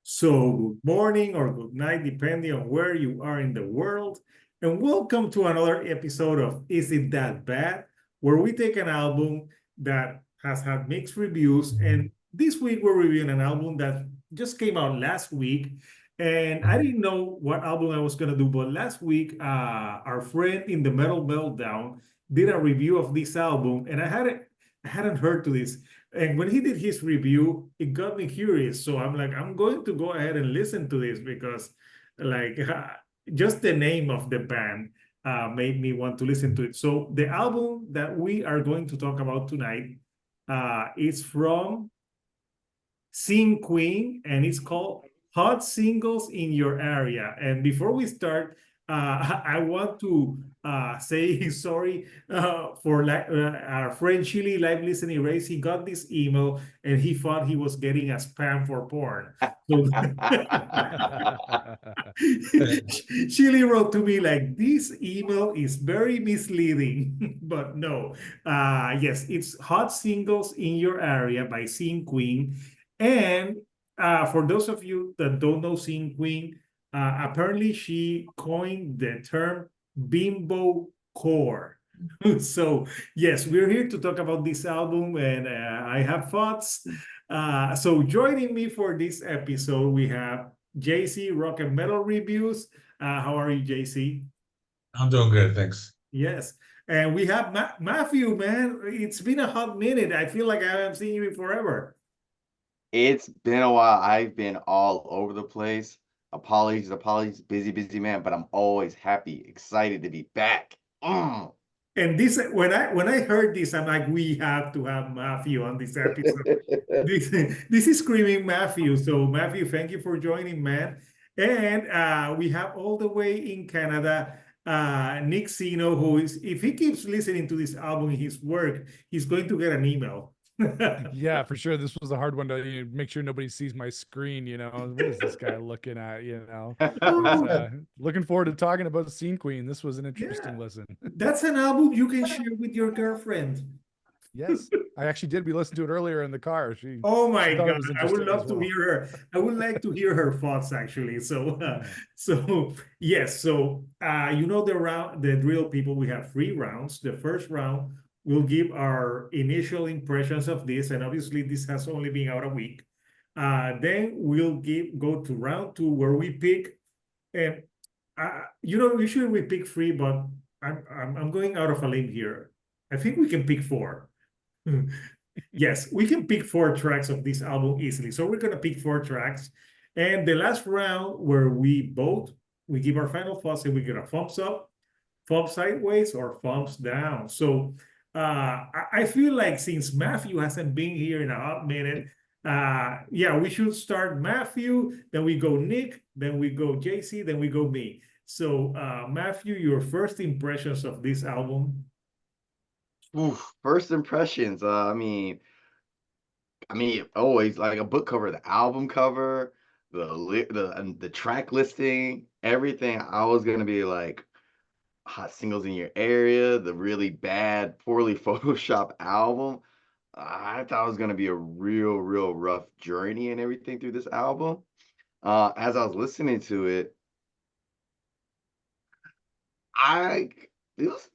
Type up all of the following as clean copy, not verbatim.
So, good morning or good night, depending on where you are in the world. And welcome to another episode of Is It That Bad? Where we take an album that has had mixed reviews. And this week, we're reviewing an album that just came out last week. And I didn't know what album I was going to do, but last week, our friend in the Metal Meltdown did a review of this album, and I hadn't heard to this. And when he did his review, it got me curious. So I'm like, I'm going to go ahead and listen to this because, like, just the name of the band made me want to listen to it. So the album that we are going to talk about tonight is from Sing Queen, and it's called Hot Singles in Your Area. And before we start, I want to say sorry for our friend Chili Live Listening Race. He got this email and he thought he was getting a spam for porn. So Chili wrote to me like, this email is very misleading, but no. Yes, it's Hot Singles in Your Area by Sing Queen. And for those of you that don't know Sing Queen, apparently she coined the term bimbo core. So yes, we're here to talk about this album, and I have thoughts. So joining me for this episode, we have JC Rock and Metal Reviews. How are you, JC? I'm doing good, thanks. Yes. And we have Matthew, man. It's been a hot minute. I feel like I haven't seen you in forever. It's been a while. I've been all over the place. Apologies, busy man, but I'm always happy, excited to be back. And this, when I heard this, I'm like, we have to have Matthew on this episode. This this is screaming Matthew. So Matthew, thank you for joining, man. And we have all the way in Canada, Nick Sino, who is, if he keeps listening to this album in his work, he's going to get an email. Yeah, for sure. This was a hard one to make sure nobody sees my screen. What is this guy looking at? But looking forward to talking about Scene Queen. This was an interesting Yeah, listen. that's an album you can share with your girlfriend. Yes, I actually did. We listened to it earlier in the car. Oh my She thought it God, was I would interesting love as to well. hear her. I would like to hear her thoughts actually. So, so yes, so you know the drill, people. We have 3 rounds. The first round we'll give our initial impressions of this, and obviously this has only been out a week. Then we'll go to round 2 where we pick, and usually we pick 3, but I'm going out of a limb here. I think we can pick 4. Yes, we can pick 4 tracks of this album easily. So we're gonna pick 4 tracks. And the last round where we give our final thoughts and we get a thumbs up, thumbs sideways, or thumbs down. So I feel like since Matthew hasn't been here in a hot minute, yeah, we should start Matthew, then we go Nick, then we go JC, then we go me. So Matthew, your first impressions of this album? Oof, first impressions. Always like a book cover, the album cover, the track listing, everything. I was gonna be like hot singles in your area, the really bad, poorly photoshopped album. I thought it was gonna be a real rough journey and everything through this album. As I was listening to it, I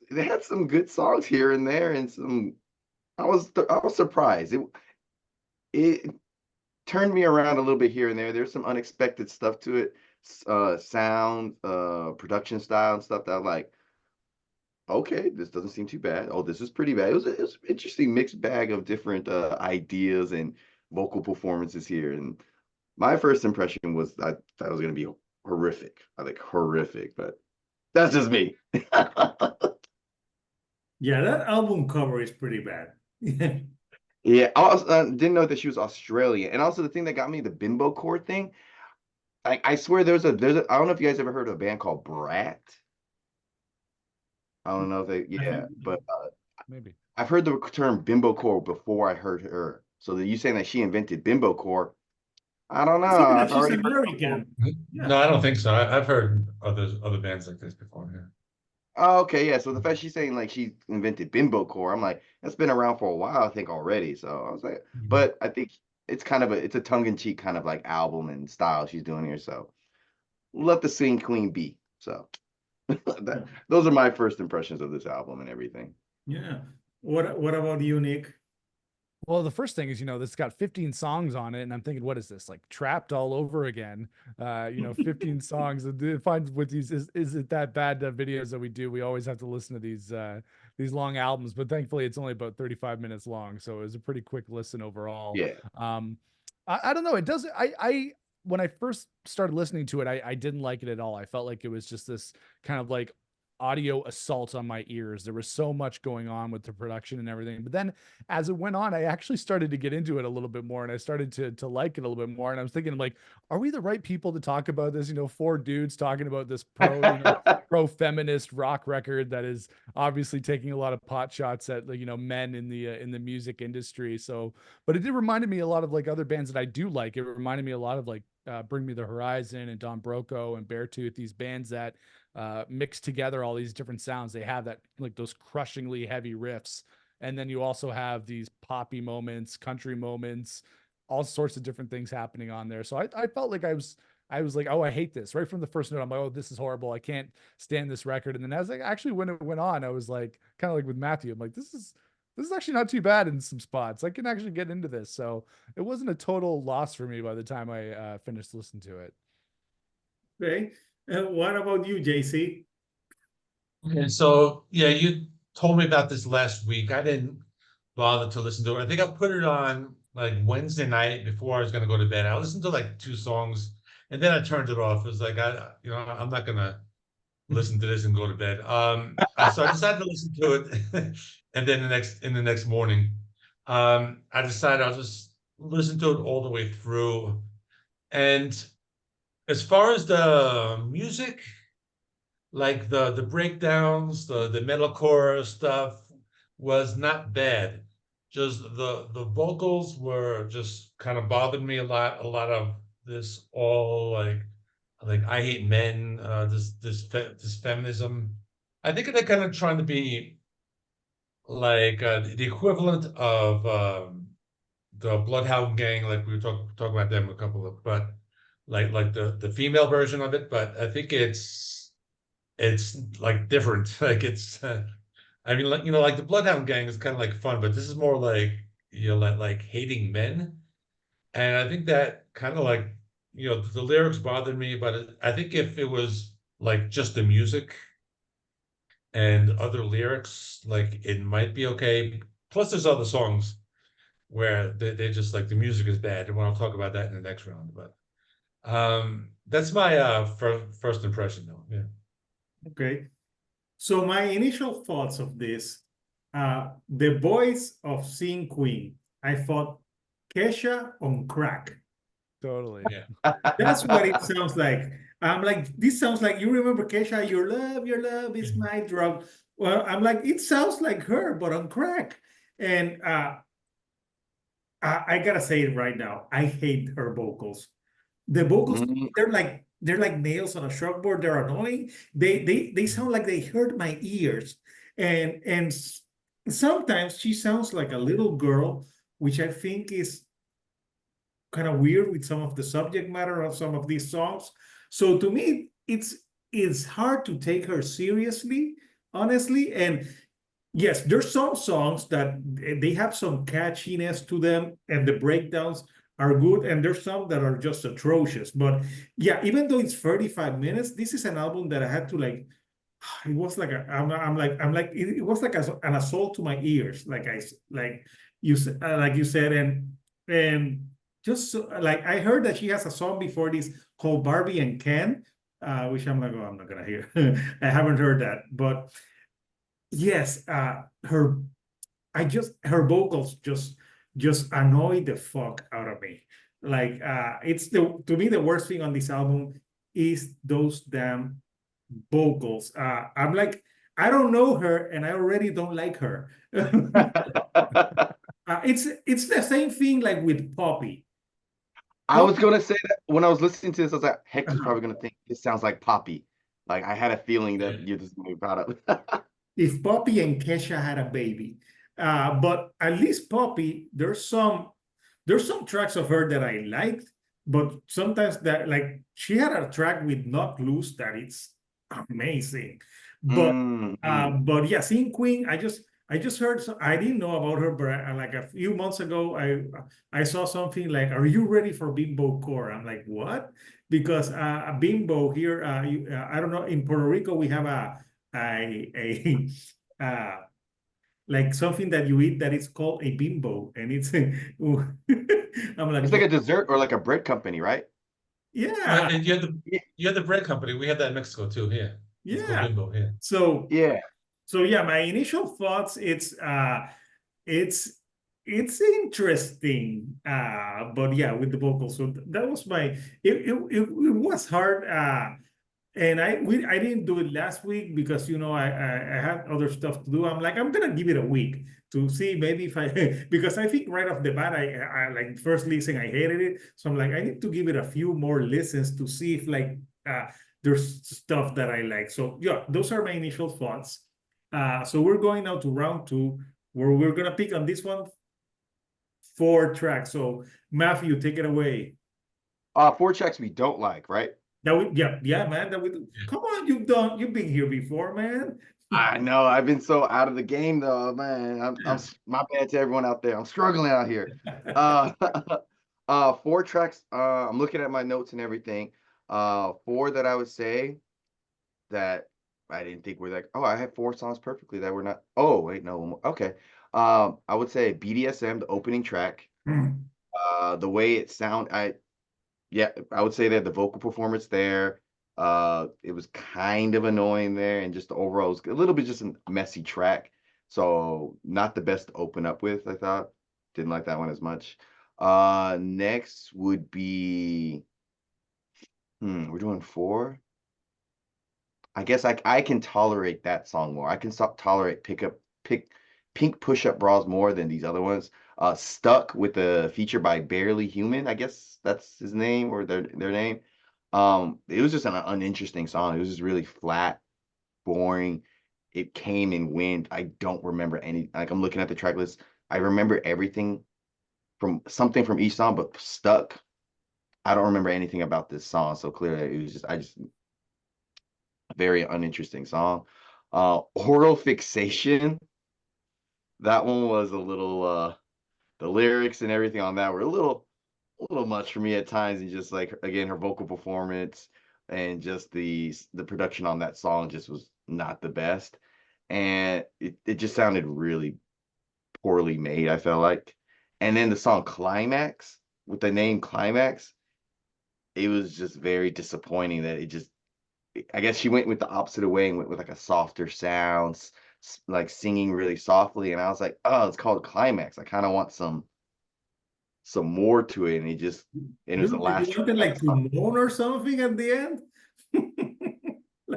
they had some good songs here and there, and some. I was surprised. It turned me around a little bit here and there. There's some unexpected stuff to it, sound, production style and stuff that I'm like, okay, this doesn't seem too bad. Oh, this is pretty bad. It was an interesting mixed bag of different ideas and vocal performances here. And my first impression was I thought it was going to be horrific. I think horrific, but that's just me. Yeah, that album cover is pretty bad. Yeah, I also, didn't know that she was Australian. And also the thing that got me, the bimbo core thing. Like I swear there's a I don't know if you guys ever heard of a band called Brat. I don't know if they I yeah, think but Maybe. I've heard the term bimbo core before I heard her. So that you saying that she invented bimbo core, I don't know. it's even that I've she's already heard it before. American. No, Yeah. I don't think so. I've heard other bands like this before. Yeah. Oh, okay, yeah. So the fact she's saying like she invented bimbo core, I'm like, that's been around for a while, I think already. So I was like, Mhm. but I think it's kind of it's a tongue-in-cheek kind of like album and style she's doing here. So let the Sing Queen be. So those are my first impressions of this album and everything. Yeah. What about you, Nick? Well, the first thing is, this got 15 songs on it, and I'm thinking, what is this, like Trapped all over again? 15 songs. I find with these, is it that bad videos that we do? We always have to listen to these long albums, but thankfully it's only about 35 minutes long, so it was a pretty quick listen overall. Yeah. I don't know. It does. I when I first started listening to it, I didn't like it at all. I felt like it was just this kind of like audio assault on my ears. There was so much going on with the production and everything. But then as it went on, I actually started to get into it a little bit more, and I started to like it a little bit more. And I was thinking, like, are we the right people to talk about this? Four dudes talking about this pro feminist rock record that is obviously taking a lot of pot shots at men in the music industry. So, but it did remind me a lot of like other bands that I do like. It reminded me a lot of like Bring Me the Horizon and Don Broco and Beartooth, these bands that mix together all these different sounds. They have that, like, those crushingly heavy riffs, and then you also have these poppy moments, country moments, all sorts of different things happening on there. So I felt like I was like, oh, I hate this right from the first note. I'm like, oh, this is horrible, I can't stand this record. And then as actually when it went on, I was like, kind of like with Matthew, I'm like, this is actually not too bad in some spots. I can actually get into this. So it wasn't a total loss for me by the time I finished listening to it. Okay. What about you, JC? Okay, so yeah, you told me about this last week. I didn't bother to listen to it. I think I put it on like Wednesday night before I was gonna go to bed. I listened to like 2 songs and then I turned it off. It was like I'm not gonna listen to this and go to bed. So I decided to listen to it, and then the next morning, I decided I'll just listen to it all the way through. And as far as the music, like the breakdowns, the metalcore stuff was not bad. Just the vocals were just kind of bothered me a lot. A lot of this all like I hate men, this feminism. I think they're kind of trying to be like the equivalent of the Bloodhound Gang, like we were talking about them a couple of, but like the female version of it. But I think it's like different. Like it's I mean, like like the Bloodhound Gang is kind of like fun, but this is more like like hating men. And I think that kind of like the lyrics bothered me, but I think if it was like just the music and other lyrics, like it might be okay. Plus, there's other songs where they just like the music is bad, and we'll talk about that in the next round. But that's my first impression, though. Yeah. Okay. So my initial thoughts of this, the voice of Sing Queen, I thought Kesha on crack. Totally. Yeah. That's what it sounds like. I'm like, this sounds like, you remember Kesha, your love is my drug. Well, I'm like, it sounds like her, but on crack. And I gotta say it right now, I hate her vocals. The vocals, they're like nails on a chalkboard. They're annoying. They sound like they hurt my ears. And sometimes she sounds like a little girl, which I think is kind of weird with some of the subject matter of some of these songs. So to me, it's hard to take her seriously, honestly. And yes, there's some songs that they have some catchiness to them, and the breakdowns are good, and there's some that are just atrocious. But yeah, even though it's 35 minutes, this is an album that I had to like. It was like it was like an assault to my ears, like you said, and just like I heard that she has a song before this called Barbie and Ken, which I'm like, oh, I'm not gonna hear. I haven't heard that, but yes, her vocals just annoy the fuck out of me. Like it's to me the worst thing on this album is those damn vocals. I'm like, I don't know her and I already don't like her. It's the same thing like with Poppy. I was gonna say that when I was listening to this, I was like, Hector's Uh-huh. probably gonna think this sounds like Poppy. Like I had a feeling that you're just gonna be proud of. If Poppy and Kesha had a baby. But at least Poppy, there's some there's some tracks of her that I liked, but sometimes that like she had a track with Knock Loose that it's amazing. But Mm. but yeah, seeing Queen, I just heard I didn't know about her, but like a few months ago, I saw something like, "Are you ready for Bimbo Core?" I'm like, "What?" Because a Bimbo here, I don't know, in Puerto Rico we have a like something that you eat that is called a bimbo, and it's I'm like, It's like a dessert or like a bread company, right? yeah, And Yeah. you had the bread company. We had that in Mexico too. Here, it's called yeah. Bimbo. Here. So Yeah. so yeah, my initial thoughts, it's it's interesting, but yeah, with the vocals. So that was my it was hard. And I didn't do it last week because I had other stuff to do. I'm like, I'm gonna give it a week to see maybe if I because I think right off the bat I like first listen I hated it. So I'm like, I need to give it a few more listens to see if like there's stuff that I like. So yeah, those are my initial thoughts. So we're going now to round two, where we're gonna pick on this one 4 tracks. So Matthew, take it away. 4 tracks we don't like, right? That we yeah man, that we come on, you've been here before, man. I know I've been so out of the game though, man. My bad to everyone out there. I'm struggling out here. Uh, 4 tracks. I'm looking at my notes and everything. 4 that I would say that I didn't think were like, oh, I had 4 songs perfectly that were not. Oh, wait, no, one more. Okay. I would say BDSM, the opening track. Hmm. The way it sound, yeah, I would say that the vocal performance there, it was kind of annoying there, and just the overall was a little bit just a messy track. So not the best to open up with, I thought. Didn't like that one as much. Next would be, we're doing 4. I guess I can tolerate that song more. I can stop tolerate Pink Push Up Bras more than these other ones. Stuck with a feature by Barely Human, I guess that's his name or their name. It was just an uninteresting song. It was just really flat, boring. It came and went. I don't remember any. Like I'm looking at the track list. I remember everything from something from each song, but Stuck. I don't remember anything about this song. So clearly, it was just I just very uninteresting song. Oral Fixation. That one was a little the lyrics and everything on that were a little much for me at times, and just like again her vocal performance and just the production on that song just was not the best, and it just sounded really poorly made, I felt like. And then the song Climax, with the name Climax, it was just very disappointing that it just, I guess she went with the opposite way and went with like a softer sound, like singing really softly. And I was like, oh, it's called Climax. I kind of want some more to it. And it was the You last track wanted of the like to song. moan or something at the end?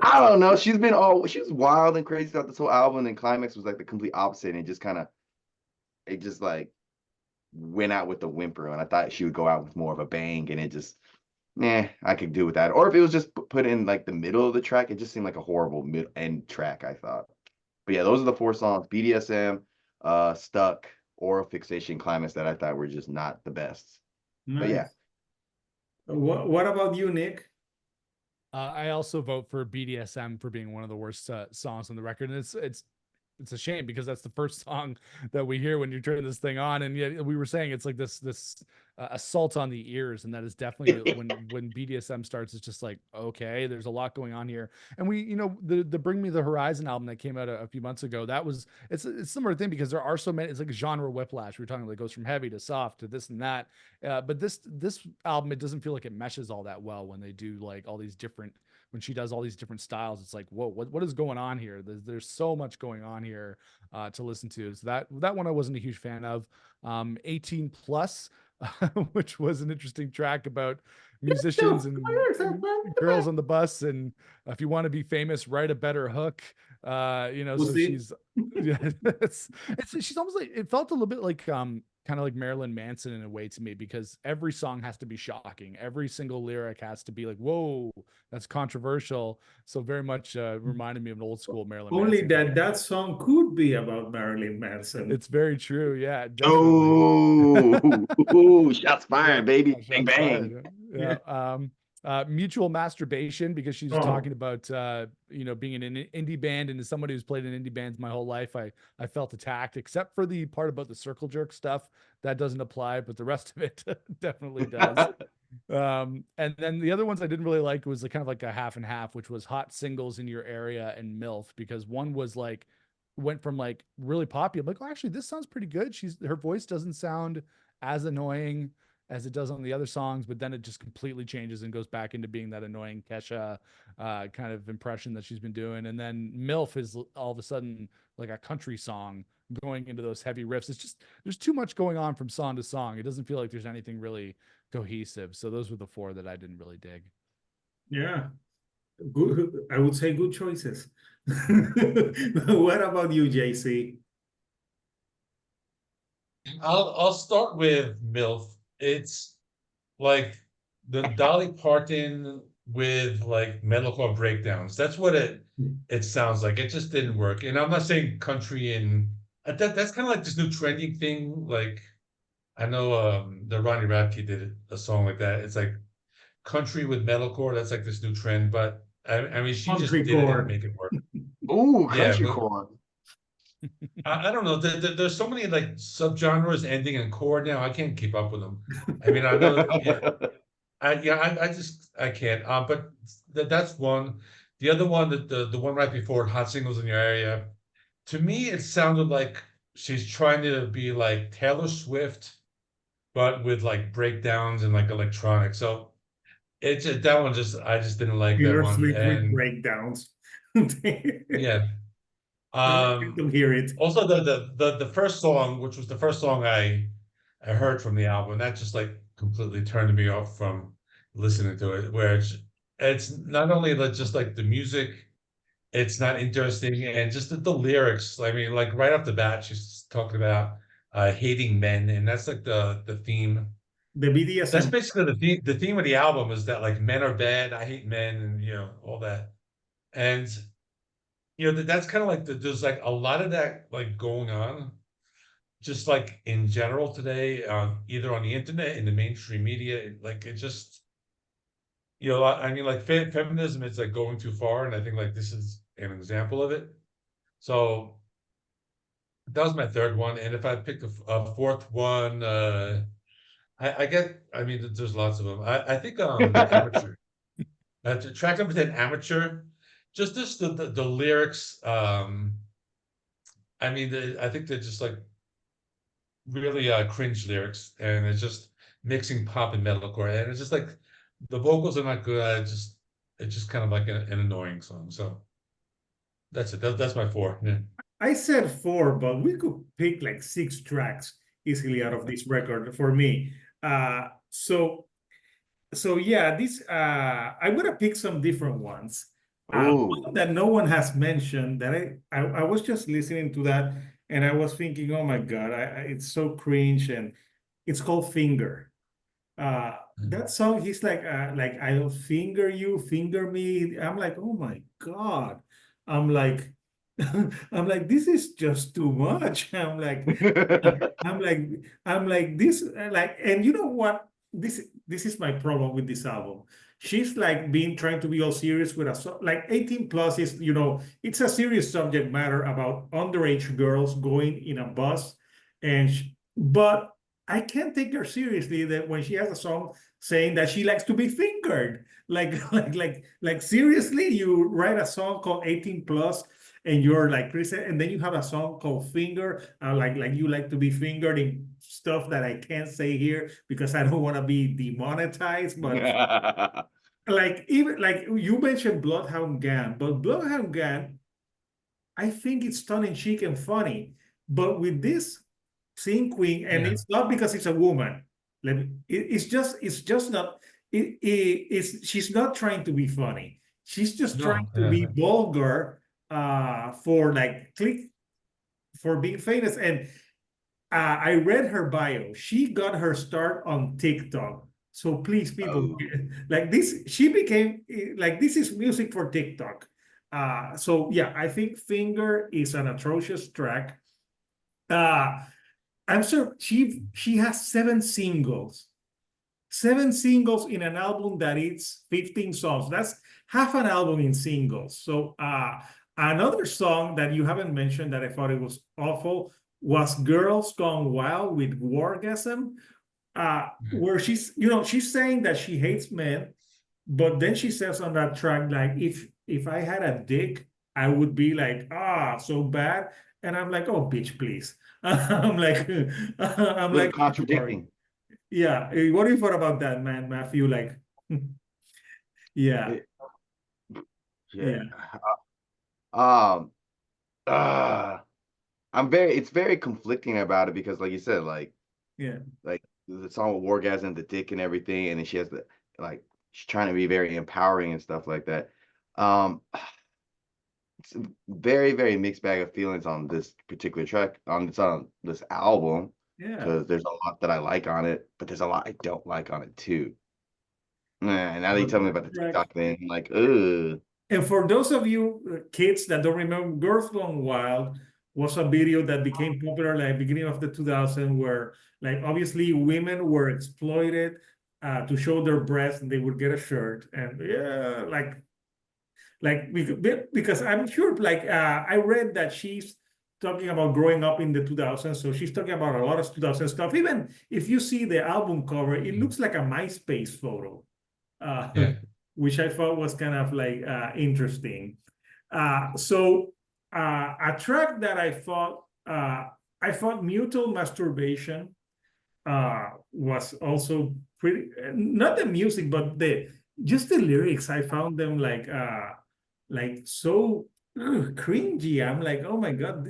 I don't know. She was wild and crazy throughout this whole album. And Climax was like the complete opposite. And it just like went out with a whimper. And I thought she would go out with more of a bang. And it just, nah, I could do with that. Or if it was just put in like the middle of the track, it just seemed like a horrible mid end track, I thought. But yeah, those are the 4 songs: BDSM, Stuck, Oral Fixation, Climax, that I thought were just not the best. But yeah, Nice. What about you, Nick? I also vote for BDSM for being one of the worst songs on the record, and it's a shame because that's the first song that we hear when you turn this thing on, and yet we were saying it's like this assault on the ears, and that is definitely when BDSM starts, it's just like, okay, there's a lot going on here. And we, the Bring Me the Horizon album that came out a few months ago, it's a similar thing because there are so many. It's like a genre whiplash. We're talking like it goes from heavy to soft to this and that. But this album, it doesn't feel like it meshes all that well when they do like all these different, when she does all these different styles. It's like, whoa, what is going on here? There's so much going on here to listen to. So that one I wasn't a huge fan of. 18 plus, which was an interesting track about musicians and girls on the bus, and if you want to be famous, write a better hook. We'll So see. she's, yeah, she's almost like, it felt a little bit like kind of like Marilyn Manson in a way to me, because every song has to be shocking. Every single lyric has to be like, whoa, that's controversial. So very much reminded me of an old school Marilyn Only Manson. that song could be about Marilyn Manson. It's very true. Yeah, definitely. Oh, shots fired, baby. Bang, Shots bang. fired. Yeah. Mutual Masturbation, because she's Oh. talking about being in an indie band, and as somebody who's played in indie bands my whole life, I felt attacked, except for the part about the circle jerk stuff. That doesn't apply, but the rest of it definitely does. And then the other ones I didn't really like was kind of like a half and half, which was Hot Singles in Your Area and MILF, because one was like went from like really poppy. I'm like, oh, actually, this sounds pretty good. Her voice doesn't sound as annoying as it does on the other songs, but then it just completely changes and goes back into being that annoying Kesha kind of impression that she's been doing. And then MILF is all of a sudden like a country song going into those heavy riffs. It's just, there's too much going on from song to song. It doesn't feel like there's anything really cohesive. So those were the four that I didn't really dig. Yeah, good. I would say good choices. What about you, JC? I'll start with MILF. It's like the Dolly Parton with like metalcore breakdowns. That's what it sounds like. It just didn't work. And I'm not saying country and that's kind of like this new trending thing. Like I know the Ronnie Radke did a song like that. It's like country with metalcore. That's like this new trend. But I mean, she just did it and make it work. Ooh, Yeah, country but core. I don't know. There's so many like subgenres ending in core now. I can't keep up with them. I mean, I know. I just I can't. But that's one. The other one, the one right before Hot Singles in Your Area, to me, it sounded like she's trying to be like Taylor Swift, but with like breakdowns and like electronic. So it's that one just I just didn't like that Taylor one. Swift with And breakdowns. yeah. I can hear it. Also the first song, which was the first song I heard from the album, that just like completely turned me off from listening to it. Where it's not only just like the music, it's not interesting, and just the lyrics. I mean, like right off the bat, she's talking about hating men, and that's like the theme. The That's BDSM. basically the theme of the album is that like men are bad, I hate men, and all that. And that's kind of like there's like a lot of that like going on just like in general today, either on the internet, in the mainstream media. Like it just I mean, like feminism is like going too far, and I think like this is an example of it. So that was my third one, and if I picked a fourth one, I mean, there's lots of them. I think Amateur. Track number 10, Amateur. Just this the lyrics. I mean, I think they're just like really cringe lyrics, and it's just mixing pop and metalcore, and it's just like the vocals are not good. It's just kind of like an annoying song. So that's it. That's my four. Yeah. I said four, but we could pick like 6 tracks easily out of this record for me. So yeah, this I'm gonna pick some different ones. One that no one has mentioned that I was just listening to that and I was thinking, oh my God, it's so cringe, and it's called Finger. That song, he's like I'll finger you, finger me. I'm like, oh my God. I'm like, I'm like, this is just too much. I'm like this, like, and you know what? This is my problem with this album. She's like trying to be all serious with like 18 plus is, it's a serious subject matter about underage girls going in a bus, but I can't take her seriously that when she has a song saying that she likes to be fingered. Like seriously, you write a song called 18 plus and you're like Chris, and then you have a song called Finger, like you like to be fingered in stuff that I can't say here because I don't want to be demonetized. But like even like you mentioned Bloodhound Gang, but Bloodhound Gang, I think it's tongue in cheek and funny. But with this Sing Queen, and it's not because it's a woman. It's just not. It's she's not trying to be funny. She's just trying to be vulgar for like click for being famous. And I read her bio. She got her start on TikTok. So please, people, Oh. like this, she became like this is music for TikTok. So yeah, I think Finger is an atrocious track. Uh, I'm sure she has 7 singles. 7 singles in an album that is 15 songs. That's half an album in singles. So another song that you haven't mentioned that I thought it was awful was Girls Gone Wild with Wargasm, where she's saying that she hates men, but then she says on that track, like, if I had a dick, I would be like, so bad. And I'm like, oh, bitch, please. I'm like, I'm Little like, I'm sorry. contradicting. Yeah. What do you thought about that, man, Matthew? Like, yeah, It- yeah. yeah, Um. Uh, it's very conflicting about it because, like you said, yeah. like the song with Wargasm, the dick and everything, and then she has the like she's trying to be very empowering and stuff like that. Um, it's a very, very mixed bag of feelings on this particular track on this album Yeah. because there's a lot that I like on it, but there's a lot I don't like on it too. And now that you But tell me that about the track, TikTok thing, I'm like, ugh. and for those of you kids that don't remember, Girls Gone Wild was a video that became popular like beginning of the 2000s, where like obviously women were exploited to show their breasts, and they would get a shirt, and yeah, like because I'm sure like I read that she's talking about growing up in the 2000s, so she's talking about a lot of 2000 stuff. Even if you see the album cover, it looks like a MySpace photo, uh, Yeah. which I thought was kind of like interesting. So a track that I thought Mutual Masturbation was also pretty, not the music, but the just the lyrics. I found them like so cringy. I'm like, oh my God,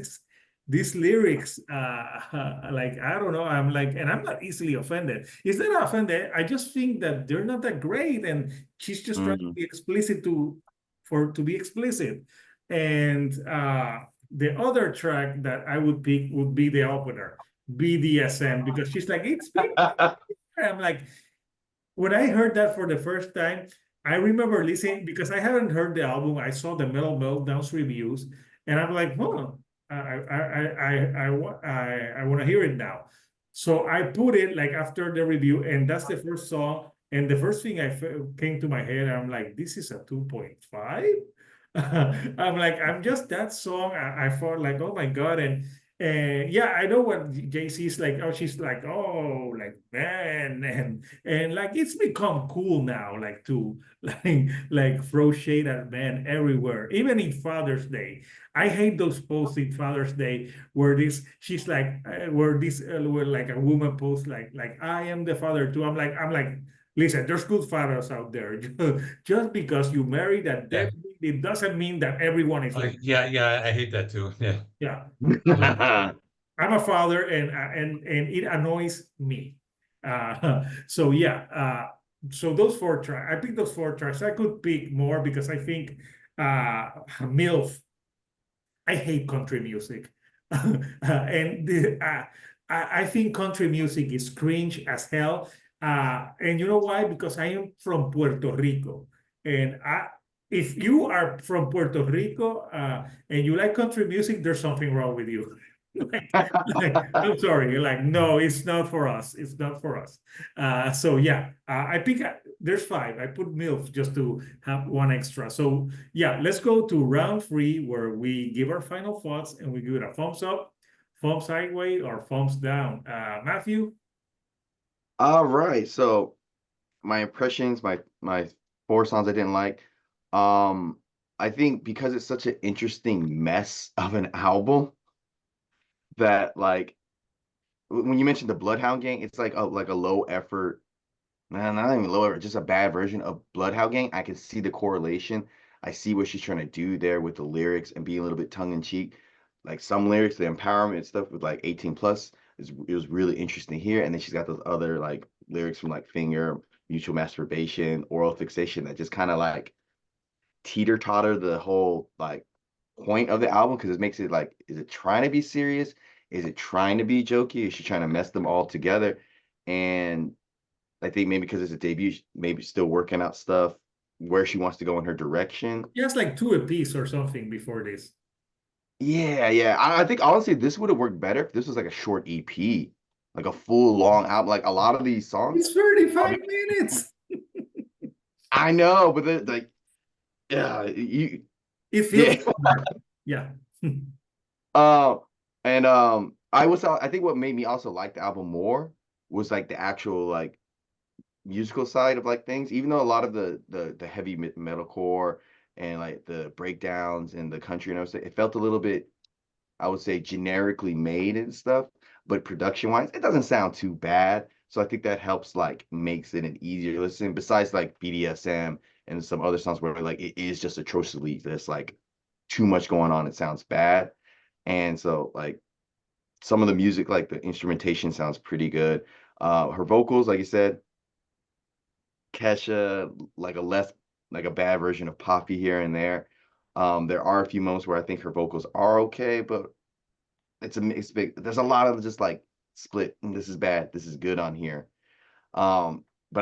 these lyrics, like, I don't know. I'm like, and I'm not easily offended. Is that offended? I just think that they're not that great, and she's just trying to Mhm. be explicit to be explicit. And the other track that I would pick would be the opener, BDSM, because she's like, it's big. I'm like, when I heard that for the first time, I remember listening because I hadn't heard the album. I saw the Metal Meltdowns reviews, and I'm like, huh, I want to hear it now. So I put it like after the review, and that's the first song. And the first thing came to my head, I'm like, this is a 2.5. I'm like, I'm just that song. I thought like, oh my God, and yeah, I know what JC is like. Oh, she's like, oh, like man, and like it's become cool now, like to like throw shade at men everywhere, even in Father's Day. I hate those posts in Father's Day where she's like, where like a woman posts like I am the father too. I'm like, listen, there's good fathers out there. Just because you married a Yeah. deadbeat, it doesn't mean that everyone is like, Yeah, I hate that too. Yeah. yeah. I'm a father, and it annoys me. So yeah, so those 4 tracks. I picked those 4 tracks. I could pick more because I think MILF. I hate country music, and I think country music is cringe as hell. And you know why? Because I am from Puerto Rico, and if you are from Puerto Rico and you like country music, there's something wrong with you. I'm sorry. You're like, no, it's not for us. It's not for us. So yeah, I think there's 5. I put MILF just to have one extra. So yeah, let's go to round 3 where we give our final thoughts and we give it a thumbs up, thumbs sideways, or thumbs down. Matthew? All right. So my impressions, my 4 songs I didn't like. Um, I think because it's such an interesting mess of an album that like when you mentioned the Bloodhound Gang, it's like a low effort, man, not even low effort, just a bad version of Bloodhound Gang. I can see the correlation. I see what she's trying to do there with the lyrics and being a little bit tongue in cheek. Like some lyrics, the empowerment stuff with like 18 plus it was really interesting here. And then she's got those other like lyrics from like Finger, Mutual Masturbation, Oral Fixation that just kind of like teeter totter the whole like point of the album because it makes it like, is it trying to be serious? Is it trying to be jokey? Is she trying to mess them all together? And I think maybe because it's a debut, maybe still working out stuff where she wants to go in her direction. She has like 2 apiece or something before this. Yeah, yeah. I think honestly, this would have worked better if this was like a short EP, like a full long album. Like a lot of these songs, It's 35 minutes. I know, but like, yeah, It feels yeah. longer. Yeah. Uh, and I think what made me also like the album more was like the actual like musical side of like things. Even though a lot of the heavy metalcore and like the breakdowns and the country and everything, it felt a little bit, I would say, generically made and stuff. But production wise, it doesn't sound too bad. So I think that helps like makes it an easier listen. Besides like BDSM and some other songs where like it is just atrociously there's like too much going on. It sounds bad. And so like some of the music, like the instrumentation sounds pretty good. Her vocals, like you said, Kesha, like a bad version of Poppy here and there. There are a few moments where I think her vocals are okay, but it's a mixed big. There's a lot of just like split. This is bad. This is good on here. But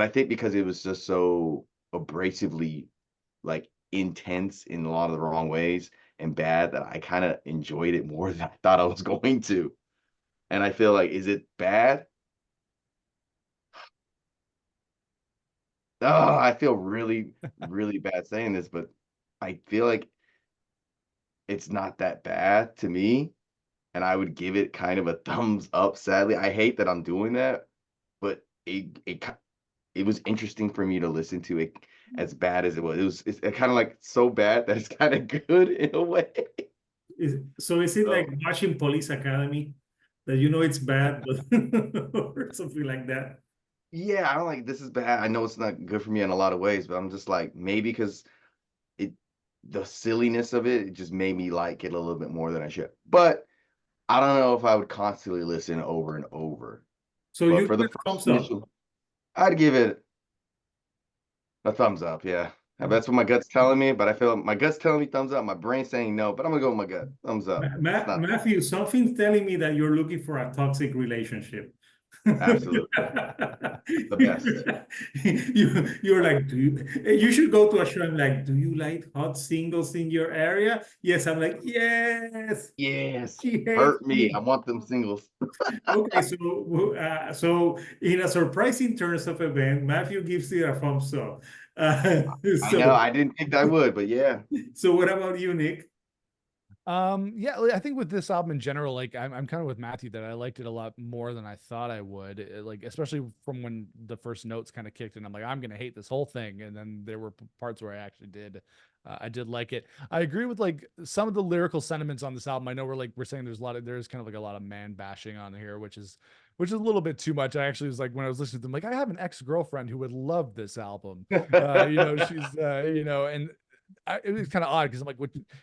I think because it was just so abrasively like intense in a lot of the wrong ways and bad that I kind of enjoyed it more than I thought I was going to. And I feel like, is it bad? Oh, I feel really, really bad saying this, but I feel like it's not that bad to me. And I would give it kind of a thumbs up, sadly. I hate that I'm doing that, but it was interesting for me to listen to it as bad as it was. It's kind of like so bad that it's kind of good in a way. So is it like So, watching Police Academy that you know it's bad, but or something like that? yeah, I'm like, this is bad. I know it's not good for me in a lot of ways, but I'm just like, maybe because it the silliness of it, it just made me like it a little bit more than I should. But I don't know if I would constantly listen over and over. So But you for give the it a first thumbs up. initial, I'd give it a thumbs up. Yeah. That's what my gut's telling me, but I feel my gut's telling me thumbs up. My brain's saying no, but I'm gonna go with my gut. Thumbs up. It's not Matthew, something's telling me that you're looking for a toxic relationship. absolutely the best. You're like, you should go to a show. I'm like, do you like hot singles in your area? Yes, I'm like, yes. Yes. She hates Hurt me. I me. want them singles. Okay, so in a surprising turns of event, Matthew gives it a thumbs up. Uh, I know. so I didn't think I would, but yeah. so what about you, Nick? Yeah, I think with this album in general, like I'm kind of with Matthew that I liked it a lot more than I thought I would. Like especially from when the first notes kind of kicked in, I'm like, I'm gonna hate this whole thing, and then there were parts where I actually did. I did like it. I agree with like some of the lyrical sentiments on this album. I know we're saying there's kind of like a lot of man bashing on here, which is a little bit too much. I actually was like when I was listening to them, like I have an ex-girlfriend who would love this album. She's and it was kind of odd because I'm like,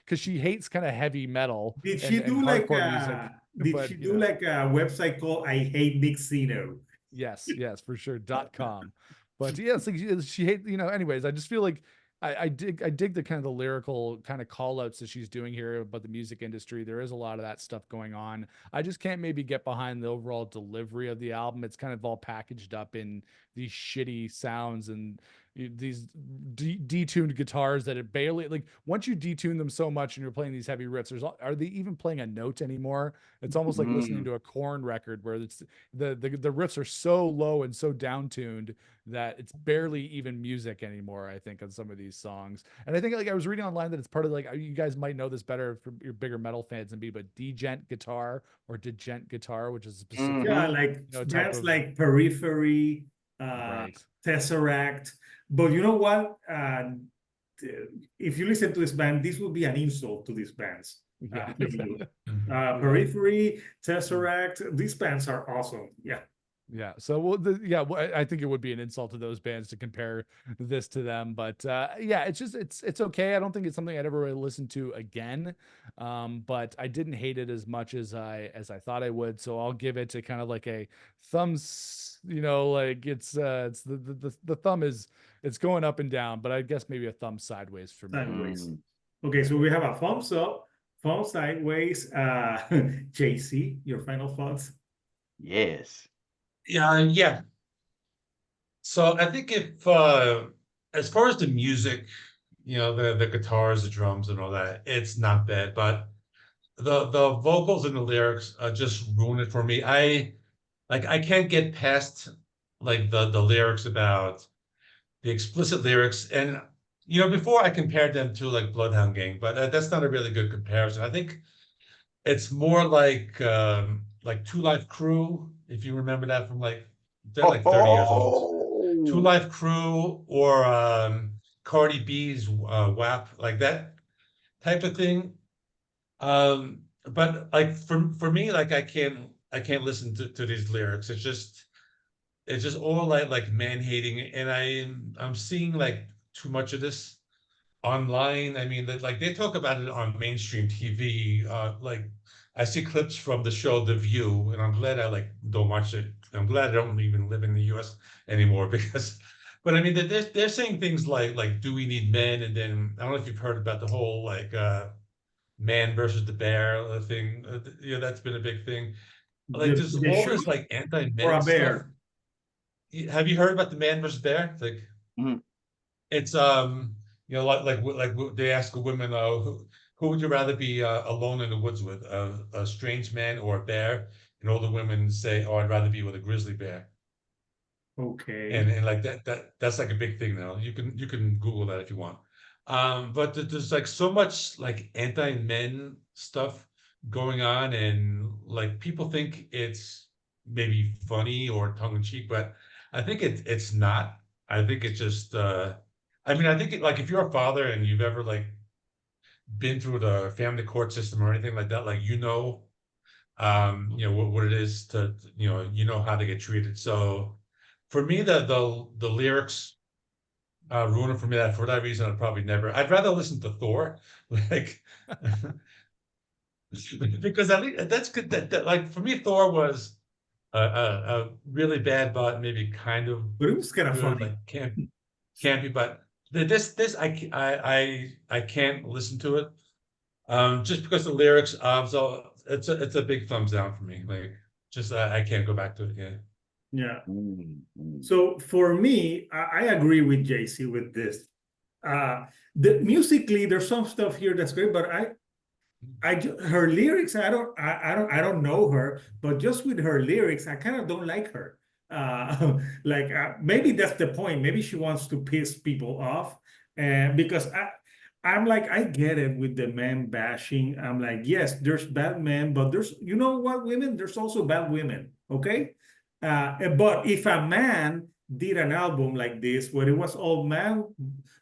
because she hates kind of heavy metal Did and she do like hardcore music, did but she do like a website called I Hate Nick Zeno? yes, for sure. .com. But yeah, it's like she hates, anyways, I just feel like I dig the kind of the lyrical kind of call outs that she's doing here about the music industry. There is a lot of that stuff going on. I just can't maybe get behind the overall delivery of the album. It's kind of all packaged up in these shitty sounds and these detuned guitars that it barely like once you detune them so much and you're playing these heavy riffs, are they even playing a note anymore? It's almost like listening Mm. to a Korn record where it's the riffs are so low and so down tuned that it's barely even music anymore, I think, on some of these songs. And I think like I was reading online that it's part of like you guys might know this better for your bigger metal fans than me, but degent guitar or degent guitar, which is a specific Yeah, Mhm. like type bands of like Periphery, right. Tesseract. But you know what? If you listen to this band, this would be an insult to these bands. Yeah. Periphery, Tesseract, these bands are awesome. Yeah. Yeah. So, I think it would be an insult to those bands to compare this to them. But yeah, it's okay. I don't think it's something I'd ever really listen to again. But I didn't hate it as much as I thought I would. So I'll give it to kind of like a thumbs. Like it's the thumb is it's going up and down, but I guess maybe a thumb sideways for me. Sideways. Mm. Okay, so we have a thumbs up, Fall Sideways. JC, your final thoughts? Yes. Yeah. So I think if as far as the music, the guitars, the drums, and all that, it's not bad. But the vocals and the lyrics just ruin it for me. I can't get past like the lyrics about the explicit lyrics. And before I compared them to like Bloodhound Gang, but that's not a really good comparison. I think it's more like Two Life Crew, if you remember that from they're like 30 years old. Two Oh, Life Crew or Cardi B's WAP, like that type of thing. But like for me, like I can't listen to these lyrics. It's just all like man hating, and I'm seeing like too much of this online. I mean, like they talk about it on mainstream TV. Like I see clips from the show The View, and I'm glad I like don't watch it. I'm glad I don't even live in the U.S. anymore because, but I mean, they're saying things like do we need men? And then I don't know if you've heard about the whole like man versus the bear thing. That's been a big thing. Like there's The all show this like or anti-men a stuff. bear? Have you heard about the man versus bear? Like mhm. it's like they ask a woman, who would you rather be alone in the woods with, a strange man or a bear? And all the women say, "Oh, I'd rather be with a grizzly bear." Okay. And like that's like a big thing now. You can Google that if you want. But there's like so much like anti-men stuff going on, and like people think it's maybe funny or tongue in cheek, but I think it's not. I think it's just I mean, I think like if you're a father and you've ever like been through the family court system or anything like that, like what it is to how to get treated. So for me, the lyrics ruin it for me. That for that reason, I'd rather listen to Thor, like because at least that's good. That like for me, Thor was a really bad, but maybe kind of But it was kind of good, funny. like campy. But this I can't listen to it. Just because the lyrics. So it's a big thumbs down for me. Like just I can't go back to it again. Yeah. Mm. So for me, I agree with JC with this. The musically, there's some stuff here that's great, but her lyrics, I don't know her, but just with her lyrics, I kind of don't like her. Like maybe that's the point. Maybe she wants to piss people off, and because I'm like, I get it with the man bashing. I'm like, yes, there's bad men, but there's, you know what, women, there's also bad women. Okay. But if a man did an album like this, where it was all man,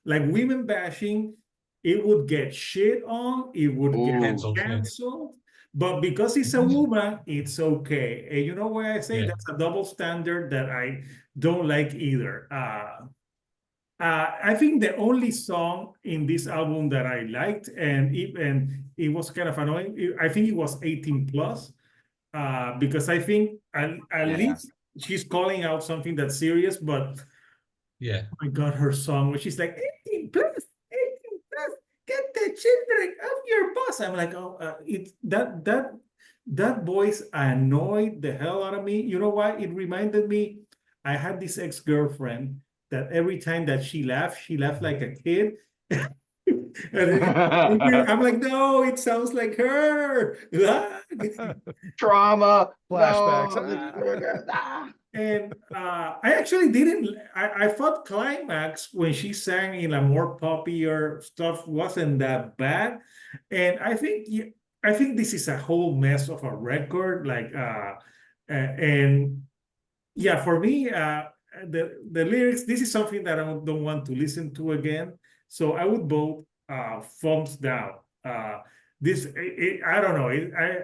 like women bashing, it would get shit on, it would get Ooh. Canceled. Yeah. canceled. But because it's a woman, it's okay. And you know why I say Yeah. that's a double standard that I don't like either. I think the only song in this album that I liked, and it was kind of annoying, I think it was 18 plus, because I think at Yeah. least she's calling out something that's serious, but Yeah. oh my God, her song, where she's like 18 plus, 18 plus, get the children off your bus. I'm like, oh, that voice annoyed the hell out of me. You know why? It reminded me, I had this ex-girlfriend that every time that she laughed like a kid. I'm like, no, it sounds like her. Trauma. Flashbacks. No, the sugar. Ah. And I actually didn't. I thought Climax, when she sang in a more poppier stuff, wasn't that bad. And I think this is a whole mess of a record. Like and yeah, for me, the lyrics. This is something that I don't want to listen to again. So I would vote thumbs down. I don't know.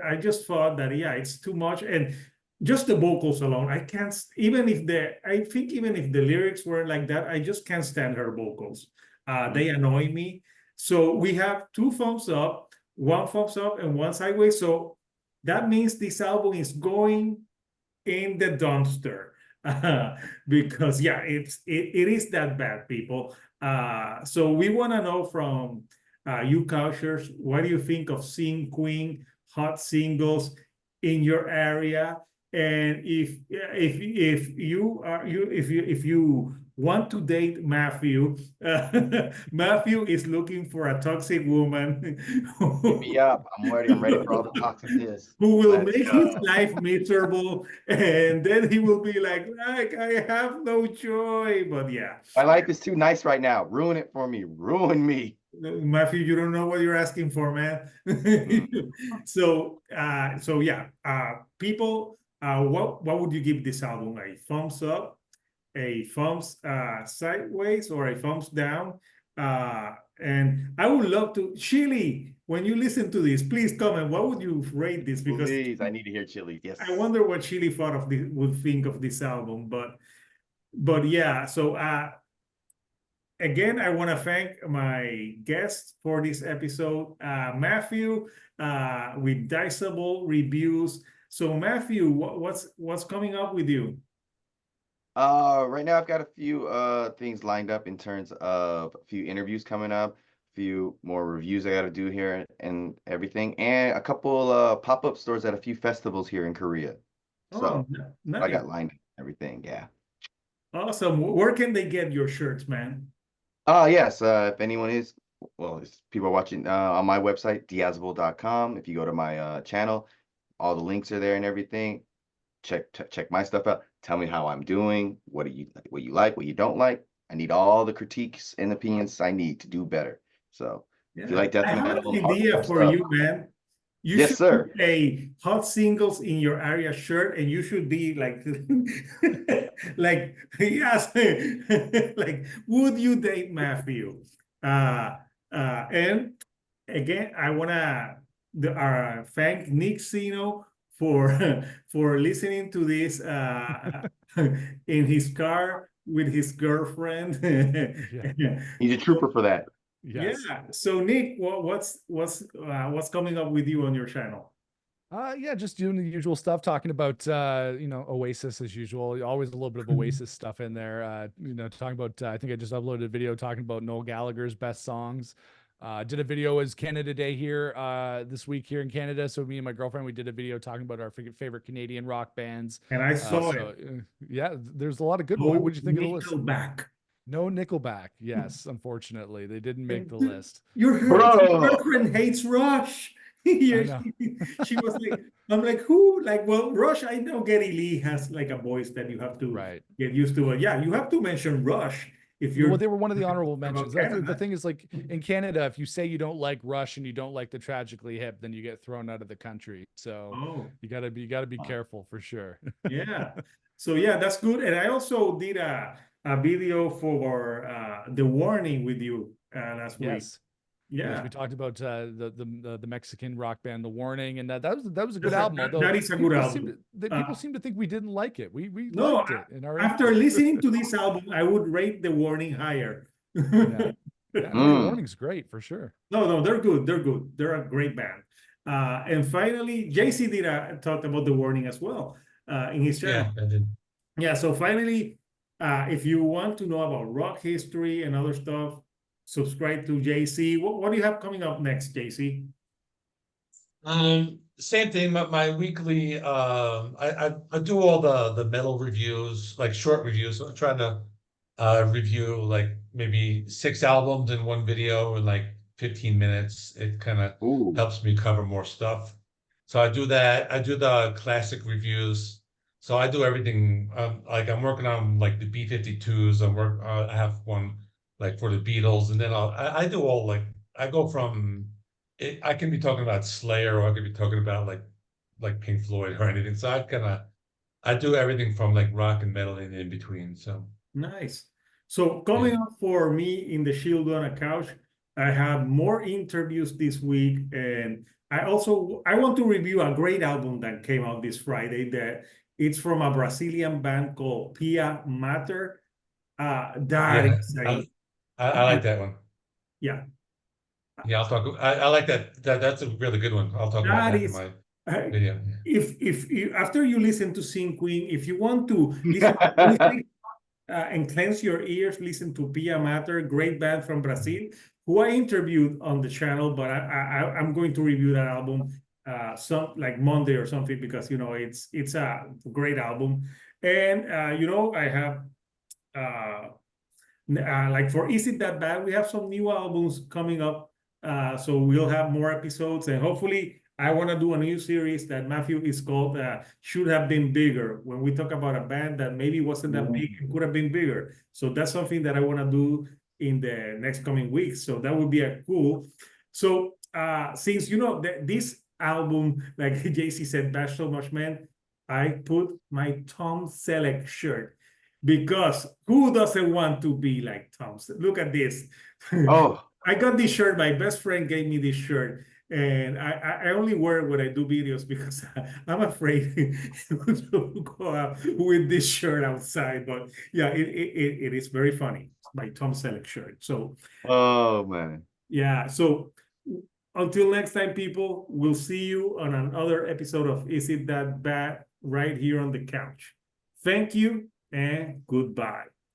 I just thought that yeah, it's too much, and just the vocals alone, I can't. Even if I think even if the lyrics were like that, I just can't stand her vocals. They annoy me. So we have two thumbs up, one thumbs up, and one sideways. So that means this album is going in the dumpster. Because yeah, it is that bad, people. So we want to know from you Couchers, what do you think of Sing Queen hot singles in your area? And if you want to date Matthew, Matthew is looking for a toxic woman Hit me up. I'm ready. I'm ready for all the toxicness. who will Let's make go. his life miserable, and then he will be like I have no joy. But yeah, My life is too nice right now. Ruin it for me. Ruin me. Matthew, you don't know what you're asking for, man. So yeah, people, what would you give this album? A thumbs up, a thumbs sideways, or a thumbs down? And I would love to, Chili, when you listen to this, please comment. What would you rate this? Because Please, I need to hear Chili. Yes. I wonder what Chili thought of this, would think of this album. But yeah, so again, I want to thank my guests for this episode, Matthew, with Diceable Reviews. So Matthew, what's coming up with you? Right now I've got a few things lined up in terms of a few interviews coming up, a few more reviews I got to do here and everything, and a couple pop-up stores at a few festivals here in Korea. So Nice. I got lined up and everything. Yeah. Awesome. Where can they get your shirts, man? Yes, if anyone is, well, if people are watching on my website, diazable.com. If you go to my channel, all the links are there and everything. Check my stuff out. Tell me how I'm doing. What you like, what you don't like. I need all the critiques and opinions I need to do better. So if you like death I have metal, an idea for stuff, you, man. You yes, should sir. put a hot singles in your area shirt, and you should be like, like yes, like would you date Matthew? And again, I wanna thank Nick Sino for for listening to this in his car with his girlfriend. He's a trooper for that. Yes. Yeah. So Nick, what's coming up with you on your channel? Yeah, just doing the usual stuff, talking about Oasis as usual. Always a little bit of Oasis stuff in there. Talking about I think I just uploaded a video talking about Noel Gallagher's best songs. Did a video as Canada Day here this week here in Canada. So me and my girlfriend, we did a video talking about our favorite Canadian rock bands. And I saw it. Yeah, there's a lot of good. No What did you think of the list? Nickelback. No Nickelback. Yes, unfortunately, they didn't make the list. Your girlfriend hates Rush. I know. She was like, I'm like, who? Like, well, Rush, I know Geddy Lee has like a voice that you have to get used to. Yeah, you have to mention Rush if you're. Well, they were one of the honorable mentions. Canada. The thing is, like in Canada, if you say you don't like Rush and you don't like the Tragically Hip, then you get thrown out of the country. So you gotta be careful for sure. Yeah. So yeah, that's good. And I also did a video for The Warning with you last week. Yes, we talked about the Mexican rock band The Warning, and that was a good album. Although that is a good album. People seem to think we didn't like it. We liked it. In our after listening to this album, I would rate The Warning higher. The Warning's great for sure. No, they're good. They're good. They're a great band. And finally, JC talked about The Warning as well in his channel. Yeah, I did. Yeah, so finally, if you want to know about rock history and other stuff, subscribe to JC. What do you have coming up next, JC? Same thing. My weekly. I do all the metal reviews, like short reviews. So I'm trying to review like maybe 6 albums in one video in like 15 minutes. It kind of helps me cover more stuff. So I do that. I do the classic reviews. So I do everything. Like I'm working on like the B-52s. I have one like for the Beatles, and then I do all like I go from I can be talking about Slayer, or I could be talking about like Pink Floyd or anything. So I do everything from like rock and metal and in between. So nice. So coming up for me in the Shield on a Couch, I have more interviews this week, and I want to review a great album that came out this Friday. That it's from a Brazilian band called Pia Mater. I like that one. Yeah. Yeah, I'll talk. I like that. That's a really good one. I'll talk about that in my video. If you, after you listen to Sing Queen, if you want to listen and cleanse your ears, listen to Pia Mater, great band from Brazil. who I interviewed on the channel, but I'm going to review that album some like Monday or something, because you know it's a great album. And you know, I have like for Is It That Bad, we have some new albums coming up. So we'll have more episodes, and hopefully I want to do a new series that Matthew is called Should Have Been Bigger, when we talk about a band that maybe wasn't that big and could have been bigger. So that's something that I want to do in the next coming weeks. So that would be a cool. So since you know this album, like JC said, bash so much, man, I put my Tom Selleck shirt, because who doesn't want to be like Tom? Look at this. Oh, I got this shirt. My best friend gave me this shirt, and I only wear it when I do videos, because I'm afraid to go out with this shirt outside. But yeah, it is very funny. My Tom Selleck shirt. So oh man. yeah. So until next time, people, we'll see you on another episode of Is It That Bad, right here on the couch. Thank you and goodbye.